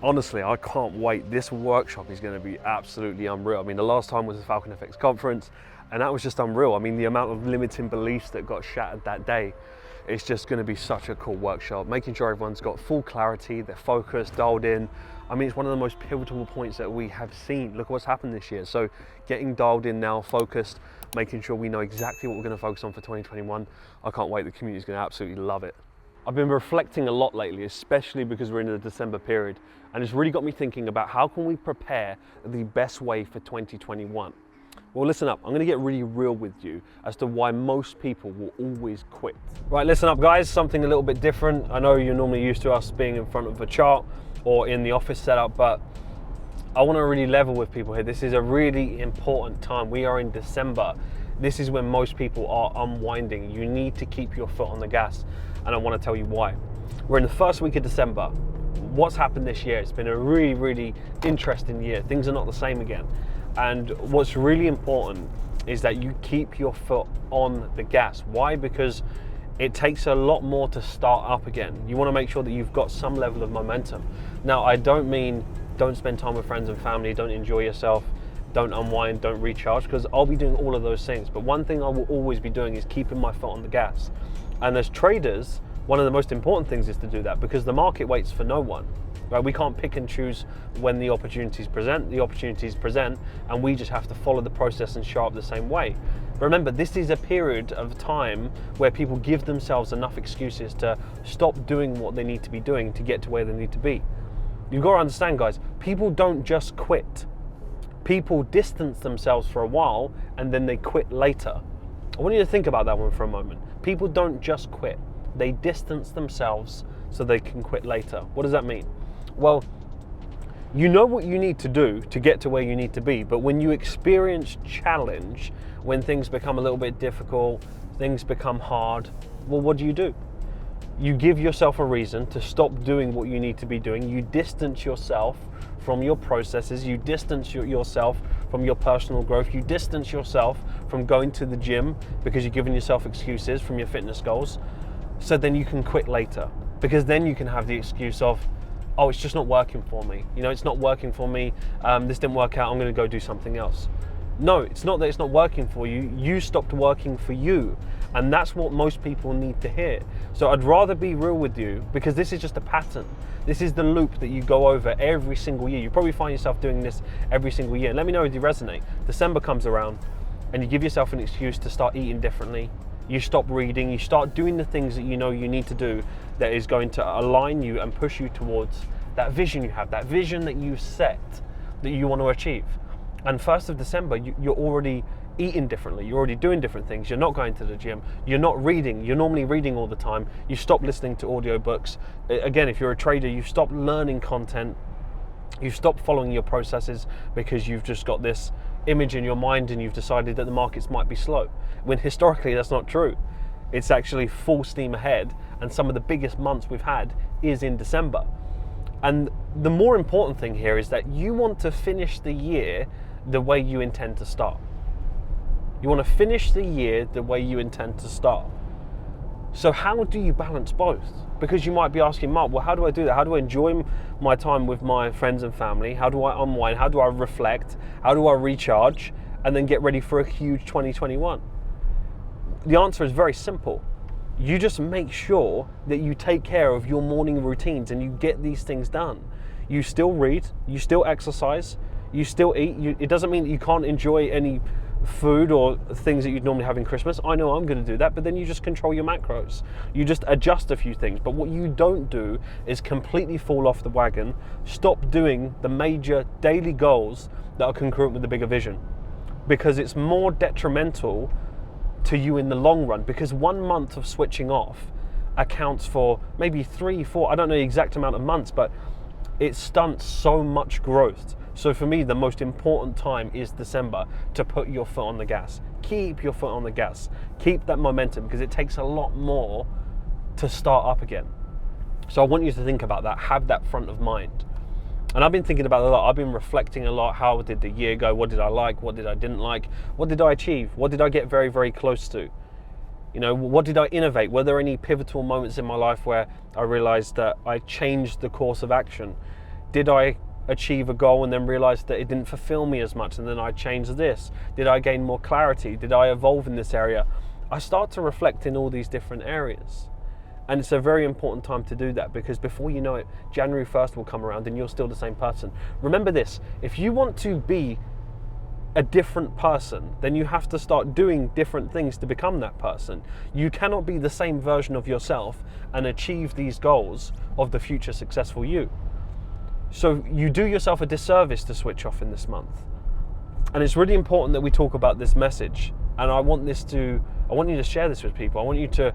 honestly, I can't wait. This workshop is going to be absolutely unreal. I mean, the last time was the Falcon FX conference, and that was just unreal. I mean, the amount of limiting beliefs that got shattered that day, it's just going to be such a cool workshop, making sure everyone's got full clarity, they're focused, dialed in. I mean, it's one of the most pivotal points that we have seen. Look what's happened this year. So getting dialed in now, focused, making sure we know exactly what we're going to focus on for 2021. I can't wait. The community's going to absolutely love it. I've been reflecting a lot lately, especially because we're in the December period, and it's really got me thinking about how can we prepare the best way for 2021. Well, listen up, I'm gonna get really real with you as to why most people will always quit. Right, listen up guys, something a little bit different. I know you're normally used to us being in front of a chart or in the office setup, but I wanna really level with people here. This is a really important time. We are in December. This is when most people are unwinding. You need to keep your foot on the gas, and I wanna tell you why. We're in the first week of December. What's happened this year? It's been a really, really interesting year. Things are not the same again. And what's really important is that you keep your foot on the gas. Why? Because it takes a lot more to start up again. You want to make sure that you've got some level of momentum. Now, I don't mean don't spend time with friends and family, don't enjoy yourself, don't unwind, don't recharge, because I'll be doing all of those things. But one thing I will always be doing is keeping my foot on the gas. And as traders, one of the most important things is to do that, because the market waits for no one. Right? We can't pick and choose when the opportunities present. The opportunities present, and we just have to follow the process and show up the same way. Remember, this is a period of time where people give themselves enough excuses to stop doing what they need to be doing to get to where they need to be. You've got to understand, guys, people don't just quit. People distance themselves for a while and then they quit later. I want you to think about that one for a moment. People don't just quit. They distance themselves so they can quit later. What does that mean? Well, you know what you need to do to get to where you need to be, but when you experience challenge, when things become a little bit difficult, things become hard, well, what do? You give yourself a reason to stop doing what you need to be doing. You distance yourself from your processes. You distance yourself from your personal growth. You distance yourself from going to the gym because you're giving yourself excuses from your fitness goals. So then you can quit later, because then you can have the excuse of, oh, it's just not working for me. You know, it's not working for me. This didn't work out. I'm going to go do something else. No, it's not that it's not working for you. You stopped working for you. And that's what most people need to hear. So I'd rather be real with you, because this is just a pattern. This is the loop that you go over every single year. You probably find yourself doing this every single year. Let me know if you resonate. December comes around and you give yourself an excuse to start eating differently. You stop reading, you start doing the things that you know you need to do that is going to align you and push you towards that vision you have, that vision that you set, that you want to achieve. And 1st of December, you're already eating differently, you're already doing different things, you're not going to the gym, you're not reading, you're normally reading all the time, you stop listening to audiobooks. Again, if you're a trader, you stop learning content, you stop following your processes because you've just got this image in your mind and you've decided that the markets might be slow, when historically that's not true. It's actually full steam ahead, and some of the biggest months we've had is in December. And the more important thing here is that you want to finish the year the way you intend to start. You want to finish the year the way you intend to start. So how do you balance both? Because you might be asking, Mark, well, how do I do that? How do I enjoy my time with my friends and family? How do I unwind? How do I reflect? How do I recharge? And then get ready for a huge 2021? The answer is very simple. You just make sure that you take care of your morning routines and you get these things done. You still read, you still exercise, you still eat. It doesn't mean that you can't enjoy any food or things that you'd normally have in Christmas. I know I'm going to do that, but then you just control your macros. You just adjust a few things. But what you don't do is completely fall off the wagon, stop doing the major daily goals that are congruent with the bigger vision, because it's more detrimental to you in the long run, because 1 month of switching off accounts for maybe 3, 4, I don't know the exact amount of months, but it stunts so much growth. So for me, the most important time is December, to put your foot on the gas. Keep your foot on the gas. Keep that momentum, because it takes a lot more to start up again. So I want you to think about that, have that front of mind. And I've been thinking about it a lot. I've been reflecting a lot. How did the year go? What did I like? What did I didn't like? What did I achieve? What did I get very, very close to? You know, what did I innovate? Were there any pivotal moments in my life where I realized that I changed the course of action? Did I achieve a goal and then realize that it didn't fulfill me as much, and then I changed this? Did I gain more clarity? Did I evolve in this area? I start to reflect in all these different areas. And it's a very important time to do that, because before you know it, January 1st will come around and you're still the same person. Remember this, if you want to be a different person, then you have to start doing different things to become that person. You cannot be the same version of yourself and achieve these goals of the future successful you. So you do yourself a disservice to switch off in this month. And it's really important that we talk about this message. And I want you to share this with people. I want you to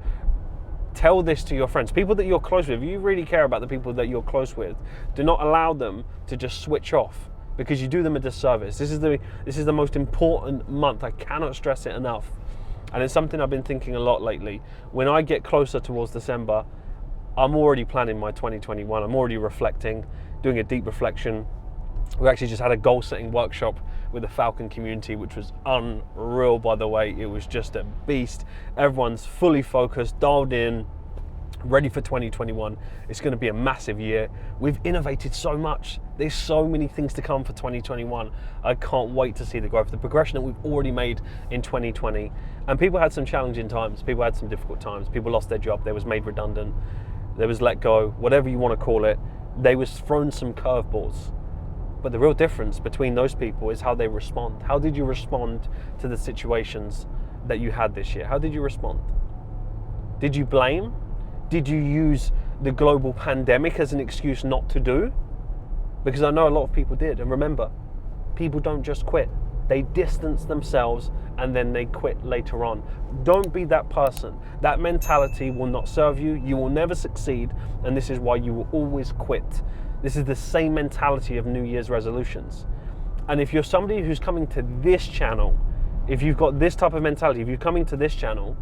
tell this to your friends, people that you're close with. If you really care about the people that you're close with, do not allow them to just switch off, because you do them a disservice. This is the most important month. I cannot stress it enough. And it's something I've been thinking a lot lately. When I get closer towards December, I'm already planning my 2021. I'm already reflecting, doing a deep reflection. We actually just had a goal setting workshop with the Falcon community, which was unreal, by the way. It was just a beast. Everyone's fully focused, dialed in, ready for 2021. It's going to be a massive year. We've innovated so much. There's so many things to come for 2021. I can't wait to see the growth, the progression that we've already made in 2020. And people had some challenging times. People had some difficult times. People lost their job. They was made redundant. They was let go, whatever you want to call it. They was thrown some curveballs. But the real difference between those people is how they respond. How did you respond to the situations that you had this year? How did you respond? Did you blame? Did you use the global pandemic as an excuse not to do? Because I know a lot of people did. And remember, people don't just quit. They distance themselves and then they quit later on. Don't be that person. That mentality will not serve you. You will never succeed. And this is why you will always quit. This is the same mentality of New Year's resolutions. And if you're somebody who's coming to this channel, if you've got this type of mentality, if you're coming to this channel,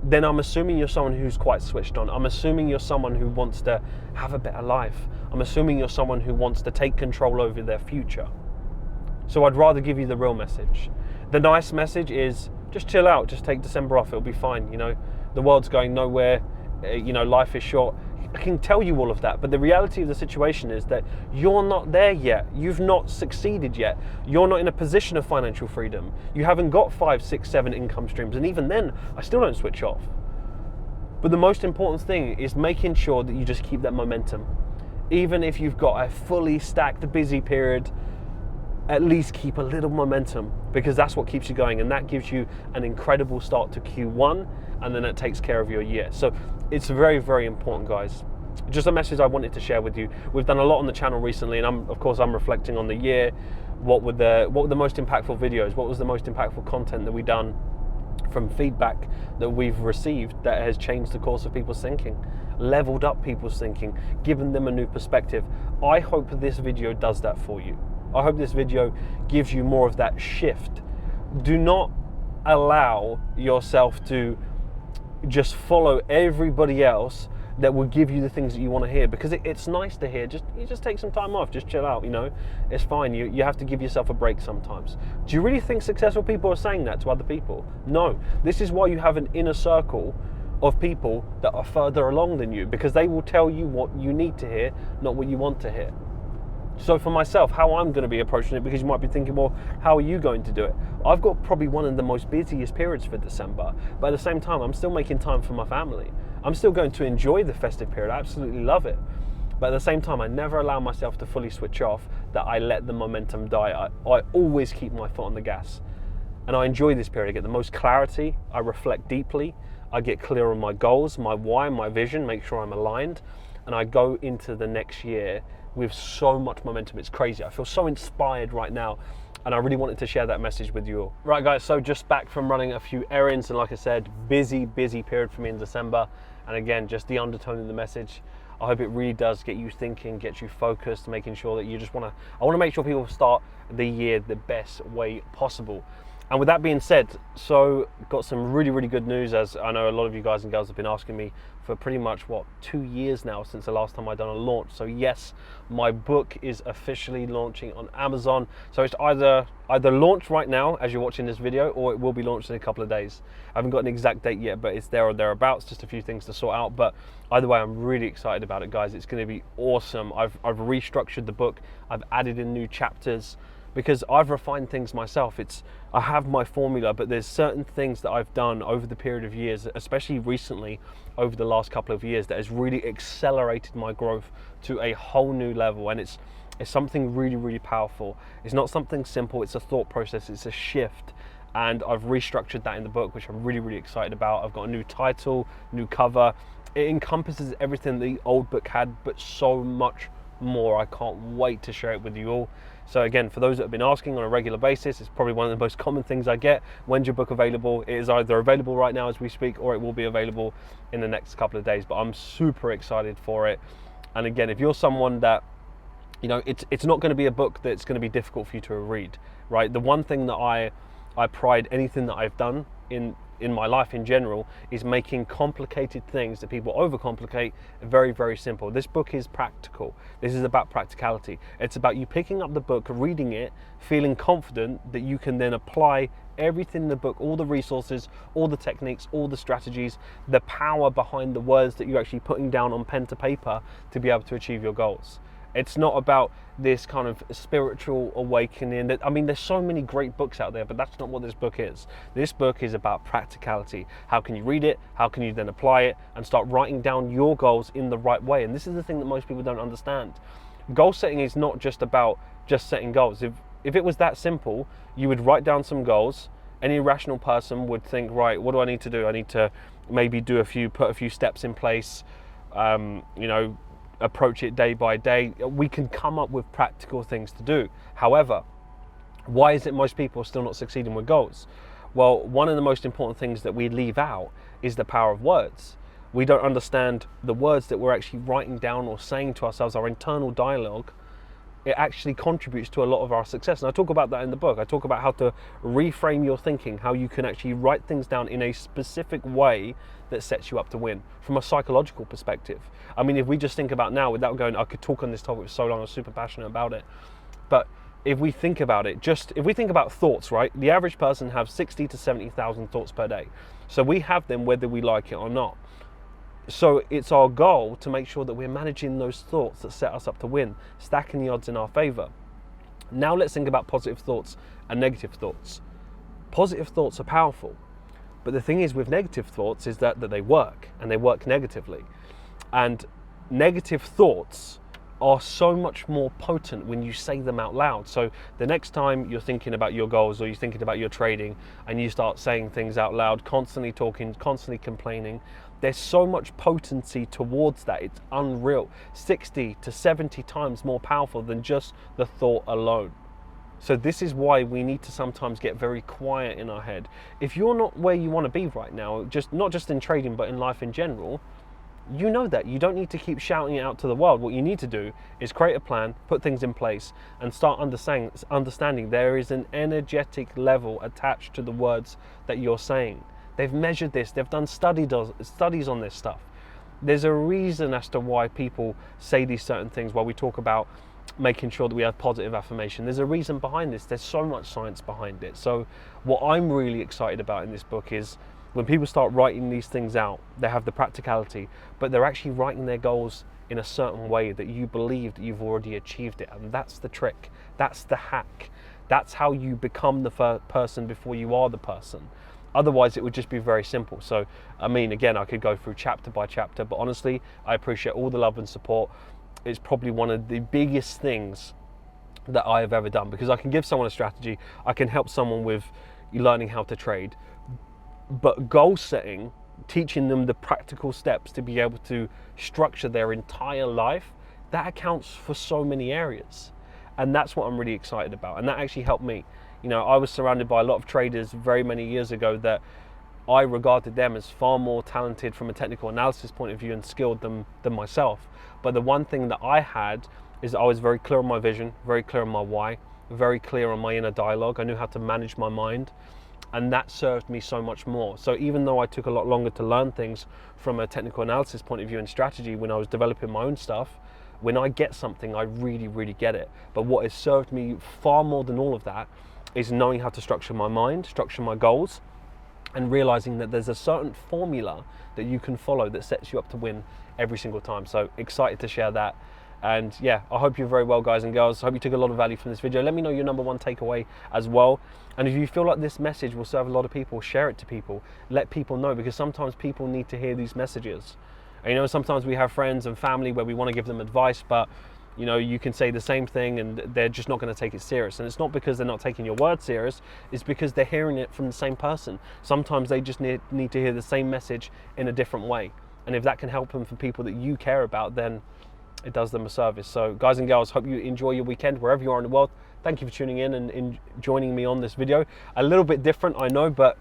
then I'm assuming you're someone who's quite switched on. I'm assuming you're someone who wants to have a better life. I'm assuming you're someone who wants to take control over their future. So I'd rather give you the real message. The nice message is just chill out, just take December off, it'll be fine. You know, the world's going nowhere, life is short. I can tell you all of that, but the reality of the situation is that you're not there yet. You've not succeeded yet. You're not in a position of financial freedom. You haven't got 5, 6, 7 income streams, and even then, I still don't switch off. But the most important thing is making sure that you just keep that momentum. Even if you've got a fully stacked, busy period, at least keep a little momentum, because that's what keeps you going, and that gives you an incredible start to Q1, and then it takes care of your year. So it's very, very important, guys. Just a message I wanted to share with you. We've done a lot on the channel recently, and I'm reflecting on the year. What were the most impactful videos? What was the most impactful content that we've done from feedback that we've received that has changed the course of people's thinking, leveled up people's thinking, given them a new perspective? I hope this video does that for you. I hope this video gives you more of that shift. Do not allow yourself to just follow everybody else that will give you the things that you want to hear, because it's nice to hear. You just take some time off, just chill out, it's fine. You have to give yourself a break sometimes. Do you really think successful people are saying that to other people? No. This is why you have an inner circle of people that are further along than you, because they will tell you what you need to hear, not what you want to hear. So for myself, how I'm going to be approaching it, because you might be thinking, well, how are you going to do it? I've got probably one of the most busiest periods for December, but at the same time, I'm still making time for my family. I'm still going to enjoy the festive period. I absolutely love it. But at the same time, I never allow myself to fully switch off, that I let the momentum die. I always keep my foot on the gas. And I enjoy this period. I get the most clarity. I reflect deeply. I get clear on my goals, my why, my vision, make sure I'm aligned. And I go into the next year with so much momentum. It's crazy. I feel so inspired right now, and I really wanted to share that message with you all. Right, guys, so just back from running a few errands, and like I said, busy period for me in December. And again, just the undertone of the message, I hope it really does get you thinking, get you focused, making sure that you I want to make sure people start the year the best way possible. And with that being said, so got some really good news, as I know a lot of you guys and girls have been asking me for pretty much, 2 years now since the last time I've done a launch. So yes, my book is officially launching on Amazon. So it's either launched right now as you're watching this video, or it will be launched in a couple of days. I haven't got an exact date yet, but it's there or thereabouts, just a few things to sort out. But either way, I'm really excited about it, guys. It's going to be awesome. I've restructured the book. I've added in new chapters, because I've refined things myself. I have my formula, but there's certain things that I've done over the period of years, especially recently over the last couple of years, that has really accelerated my growth to a whole new level. And it's something really powerful. It's not something simple, it's a thought process, it's a shift. And I've restructured that in the book, which I'm really excited about. I've got a new title, new cover. It encompasses everything the old book had, but so much more. I can't wait to share it with you all. So again, for those that have been asking on a regular basis, it's probably one of the most common things I get. When's your book available? It is either available right now as we speak, or it will be available in the next couple of days. But I'm super excited for it. And again, if you're someone that, it's not going to be a book that's going to be difficult for you to read, right? The one thing that I pride anything that I've done in my life in general is making complicated things that people overcomplicate very simple. This book is practical. This is about practicality. It's about you picking up the book, reading it, feeling confident that you can then apply everything in the book, all the resources, all the techniques, all the strategies, the power behind the words that you're actually putting down on pen to paper to be able to achieve your goals. It's not about this kind of spiritual awakening. There's so many great books out there, but that's not what this book is. This book is about practicality. How can you read it? How can you then apply it and start writing down your goals in the right way? And this is the thing that most people don't understand. Goal setting is not just about just setting goals. If it was that simple, you would write down some goals. Any rational person would think, right, what do I need to do? I need to maybe put a few steps in place, approach it day by day. We can come up with practical things to do. However, why is it most people are still not succeeding with goals? Well, one of the most important things that we leave out is the power of words. We don't understand the words that we're actually writing down or saying to ourselves, our internal dialogue. It actually contributes to a lot of our success. And I talk about that in the book. I talk about how to reframe your thinking, how you can actually write things down in a specific way that sets you up to win from a psychological perspective. If we just think about now, without going, I could talk on this topic for so long, I'm super passionate about it. But if we think about it, if we think about thoughts, right? The average person has 60 to 70,000 thoughts per day. So we have them whether we like it or not. So it's our goal to make sure that we're managing those thoughts that set us up to win, stacking the odds in our favor. Now let's think about positive thoughts and negative thoughts. Positive thoughts are powerful, but the thing is with negative thoughts is that they work, and they work negatively. And negative thoughts are so much more potent when you say them out loud. So the next time you're thinking about your goals, or you're thinking about your trading, and you start saying things out loud, constantly talking, constantly complaining, there's so much potency towards that. It's unreal. 60 to 70 times more powerful than just the thought alone. So this is why we need to sometimes get very quiet in our head. If you're not where you want to be right now, not just in trading, but in life in general, you know that. You don't need to keep shouting it out to the world. What you need to do is create a plan, put things in place, and start understanding there is an energetic level attached to the words that you're saying. They've measured this. They've done studies on this stuff. There's a reason as to why people say these certain things, while we talk about making sure that we have positive affirmation. There's a reason behind this. There's so much science behind it. So what I'm really excited about in this book is when people start writing these things out, they have the practicality, but they're actually writing their goals in a certain way that you believe that you've already achieved it. And that's the trick. That's the hack. That's how you become the person before you are the person. Otherwise, it would just be very simple. So, again, I could go through chapter by chapter, but honestly, I appreciate all the love and support. It's probably one of the biggest things that I have ever done, because I can give someone a strategy, I can help someone with learning how to trade, but goal setting, teaching them the practical steps to be able to structure their entire life, that accounts for so many areas. And that's what I'm really excited about. And that actually helped me. I was surrounded by a lot of traders very many years ago that I regarded them as far more talented from a technical analysis point of view and skilled than myself. But the one thing that I had is I was very clear on my vision, very clear on my why, very clear on my inner dialogue. I knew how to manage my mind. And that served me so much more. So even though I took a lot longer to learn things from a technical analysis point of view and strategy when I was developing my own stuff, when I get something, I really, really get it. But what has served me far more than all of that is knowing how to structure my mind, structure my goals, and realizing that there's a certain formula that you can follow that sets you up to win every single time. So excited to share that. And yeah, I hope you're very well, guys and girls. I hope you took a lot of value from this video. Let me know your #1 takeaway as well. And if you feel like this message will serve a lot of people, share it to people. Let people know, because sometimes people need to hear these messages. And, you know, sometimes we have friends and family where we want to give them advice, but you know, you can say the same thing and they're just not going to take it serious. And it's not because they're not taking your word serious, it's because they're hearing it from the same person. Sometimes they just need to hear the same message in a different way. And if that can help them for people that you care about, then it does them a service. So guys and girls, hope you enjoy your weekend wherever you are in the world. Thank you for tuning in and joining me on this video. A little bit different, I know, but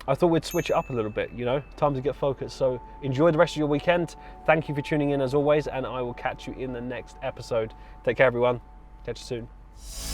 I thought we'd switch it up a little bit, you know, time to get focused. So enjoy the rest of your weekend. Thank you for tuning in as always, and I will catch you in the next episode. Take care, everyone. Catch you soon.